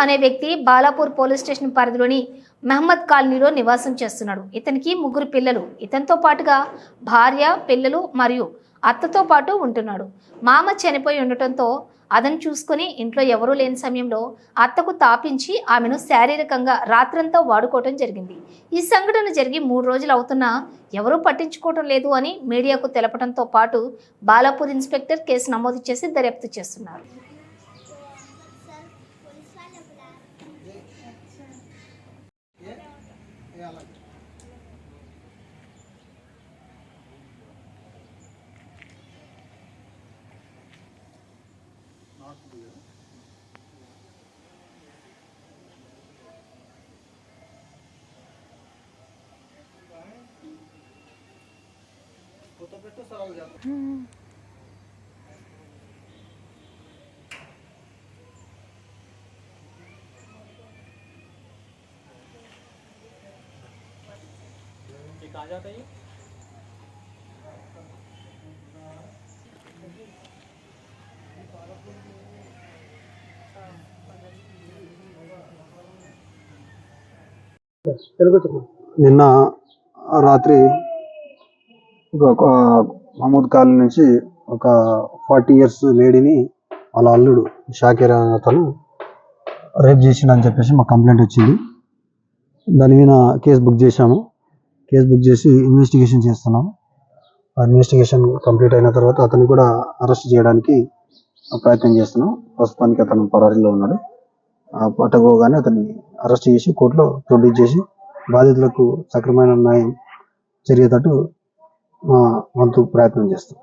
అనే వ్యక్తి Balapur police station పరిధిలోని మహమ్మద్ కాలనీలో నివాసం చేస్తున్నాడు. ఇతనికి 3 పిల్లలు. ఇతనితో పాటుగా భార్య, పిల్లలు మరియు అత్తతో పాటు ఉంటున్నాడు. మామ చనిపోయి ఉండటంతో అతను చూసుకుని ఇంట్లో ఎవరూ లేని సమయంలో అత్తకు తాపించి ఆమెను శారీరకంగా రాత్రంతా వాడుకోవటం జరిగింది. ఈ సంఘటన జరిగి 3 రోజులు అవుతున్నా ఎవరూ పట్టించుకోవటం లేదు అని మీడియాకు తెలపడంతో పాటు బాలాపూర్ ఇన్స్పెక్టర్ కేసు నమోదు చేసి దర్యాప్తు చేస్తున్నారు. कहाँ जाता है? నిన్న రాత్రి మహమూద్ కాలనీ నుంచి ఒక 40 ఇయర్స్ లేడీని వాళ్ళ అల్లుడు షాకీర్ అనే అతను రేప్ చేసిండని చెప్పేసి మాకు కంప్లైంట్ వచ్చింది. దాని మీద కేసు బుక్ చేశాము. కేసు బుక్ చేసి ఇన్వెస్టిగేషన్ చేస్తున్నాము. ఆ ఇన్వెస్టిగేషన్ కంప్లీట్ అయిన తర్వాత అతన్ని కూడా అరెస్ట్ చేయడానికి ప్రయత్నం చేస్తున్నాం. ప్రస్తుతానికి అతను పరారీలో ఉన్నాడు. పట్టకోగానే అతన్ని అరెస్ట్ చేసి కోర్టులో ప్రొడ్యూస్ చేసి బాధితులకు సక్రమైన న్యాయం జరిగేటట్టు వంతు ప్రయత్నం చేస్తాం.